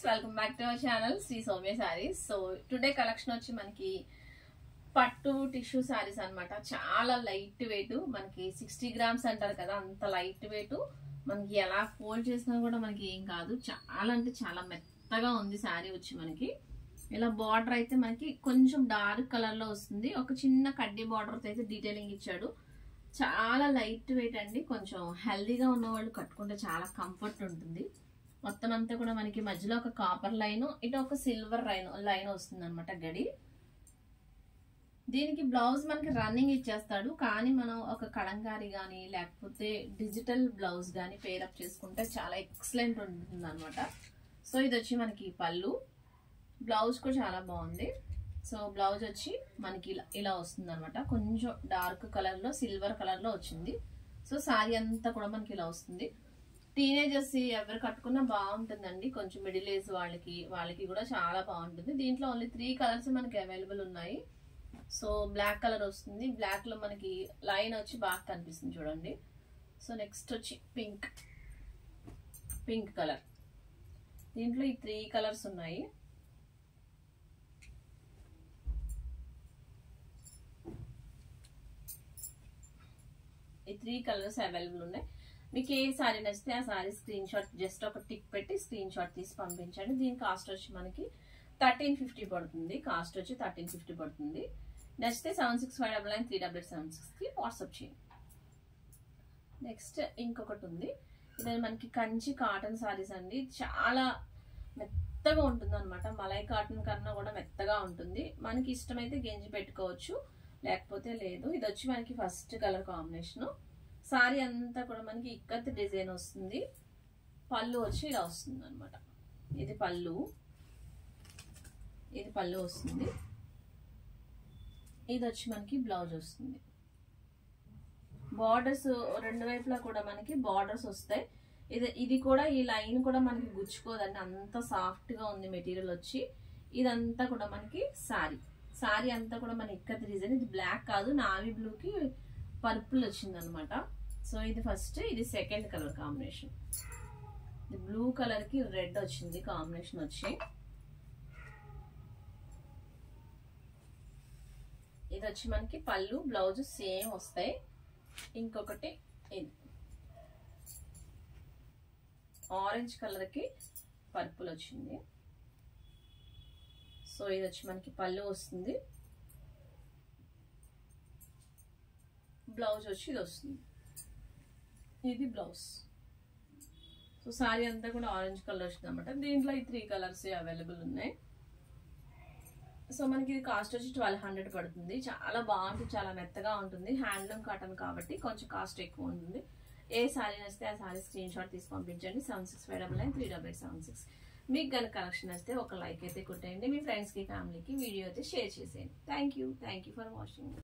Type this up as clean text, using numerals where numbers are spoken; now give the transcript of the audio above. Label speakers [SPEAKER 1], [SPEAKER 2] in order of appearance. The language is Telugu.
[SPEAKER 1] Welcome back to our channel Sri Soumya sarees. So today collection వచ్చి మనకి పట్టు టిష్యూ సారీస్ అన్నమాట. చాలా లైట్ వెయిట్, మనకి 60 గ్రామ్స్ అంటారు కదా, అంత లైట్ వెయిట్. మనకి ఎలా ఫోల్డ్ చేసినా కూడా మనకి ఏం కాదు. చాలా అంటే చాలా మెత్తగా ఉంది సారీ వచ్చి. మనకి ఇలా బార్డర్ అయితే మనకి కొంచెం డార్క్ కలర్ లో వస్తుంది. ఒక చిన్న కడ్డీ బార్డర్ అయితే డీటెయిలింగ్ ఇచ్చాడు. చాలా లైట్ వెయిట్ అండి. కొంచెం హెల్దీగా ఉన్న వాళ్ళు కట్టుకుంటే చాలా కంఫర్ట్ ఉంటుంది. మొత్తం అంతా కూడా మనకి మధ్యలో ఒక కాపర్ లైన్, ఇటు ఒక సిల్వర్ లైన్ వస్తుంది అనమాట గడి. దీనికి బ్లౌజ్ మనకి రన్నింగ్ ఇచ్చేస్తాడు, కానీ మనం ఒక కలంకారీ గానీ లేకపోతే డిజిటల్ బ్లౌజ్ గానీ పేరప్ చేసుకుంటే చాలా ఎక్సలెంట్ ఉంటుంది అనమాట. సో ఇది వచ్చి మనకి పళ్ళు. బ్లౌజ్ కూడా చాలా బాగుంది. సో బ్లౌజ్ వచ్చి మనకి ఇలా వస్తుంది అనమాట. కొంచెం డార్క్ కలర్ లో సిల్వర్ కలర్ లో వచ్చింది. సో సారీ అంతా కూడా మనకి ఇలా వస్తుంది. టీనేజర్స్ ఎవరు కట్టుకున్నా బాగుంటుందండి. కొంచెం మిడిల్ ఏజ్ వాళ్ళకి కూడా చాలా బాగుంటుంది. దీంట్లో ఓన్లీ 3 కలర్స్ మనకి అవైలబుల్ ఉన్నాయి. సో బ్లాక్ కలర్ వస్తుంది. బ్లాక్ లో మనకి లైన్ వచ్చి బాగా కనిపిస్తుంది చూడండి. సో నెక్స్ట్ వచ్చి పింక్ కలర్. దీంట్లో ఈ 3 కలర్స్ ఉన్నాయి. ఈ 3 కలర్స్ అవైలబుల్ ఉన్నాయి. మీకు ఏ సారీ నచ్చితే ఆ సారీ స్క్రీన్ షాట్, జస్ట్ ఒక టిక్ పెట్టి స్క్రీన్ షాట్ తీసి పంపించండి. దీని కాస్ట్ వచ్చి మనకి 1350 పడుతుంది. కాస్ట్ వచ్చి 1350 పడుతుంది. నచ్చితే 7659937776 కి వాట్సాప్ చేయండి. నెక్స్ట్ ఇంకొకటి ఉంది. ఇది మనకి కంచి కాటన్ సారీస్ అండి. చాలా మెత్తగా ఉంటుంది అనమాట. మలై కాటన్ కన్నా కూడా మెత్తగా ఉంటుంది. మనకి ఇష్టమైతే గెంజి పెట్టుకోవచ్చు, లేకపోతే లేదు. ఇది వచ్చి మనకి ఫస్ట్ కలర్ కాంబినేషన్. సారీ అంతా కూడా మనకి ఇక్కత్ డిజైన్ వస్తుంది. పళ్ళు వచ్చి ఇలా వస్తుంది అనమాట. ఇది పళ్ళు వస్తుంది. ఇది వచ్చి మనకి బ్లౌజ్ వస్తుంది. బార్డర్స్ రెండు వైపులా కూడా మనకి బార్డర్స్ వస్తాయి. ఇది కూడా ఈ లైన్ కూడా మనకి గుచ్చుకోదండి, అంత సాఫ్ట్ గా ఉంది మెటీరియల్ వచ్చి. ఇదంతా కూడా మనకి సారీ అంతా కూడా మన ఇక్కత్ డిజైన్. ఇది బ్లాక్ కాదు, నావీ బ్లూ కి పర్పుల్ వచ్చింది అనమాట. సో ఇది ఫస్ట్, ఇది సెకండ్ కలర్ కాంబినేషన్. ఇది బ్లూ కలర్ కి రెడ్ వచ్చింది కాంబినేషన్ వచ్చి. ఇది వచ్చి మనకి పళ్ళు, బ్లౌజ్ సేమ్ వస్తాయి. ఇంకొకటి ఇది ఆరెంజ్ కలర్ కి పర్పుల్ వచ్చింది. సో ఇది వచ్చి మనకి పళ్ళు వస్తుంది. బ్లౌజ్ వచ్చి ఇది వస్తుంది. ఇది బ్లౌజ్. సో సారీ అంతా కూడా ఆరెంజ్ కలర్ వచ్చింది అనమాట. దీంట్లో ఈ 3 కలర్స్ అవైలబుల్ ఉన్నాయి. సో మనకి ఇది కాస్ట్ వచ్చి 1200 పడుతుంది. చాలా బాగుంటుంది, చాలా మెత్తగా ఉంటుంది. హ్యాండ్లూమ్ కాటన్ కాబట్టి కొంచెం కాస్ట్ ఎక్కువ ఉంటుంది. ఏ సారీ నచ్చితే ఆ సారీ స్క్రీన్ షాట్ తీసి పంపించండి. 7659938876. మీకు కనుక కలెక్షన్ వస్తే ఒక లైక్ అయితే కొట్టేయండి. మీ ఫ్రెండ్స్ కి, ఫ్యామిలీకి వీడియో అయితే షేర్ చేసేయండి. Thank you for watching.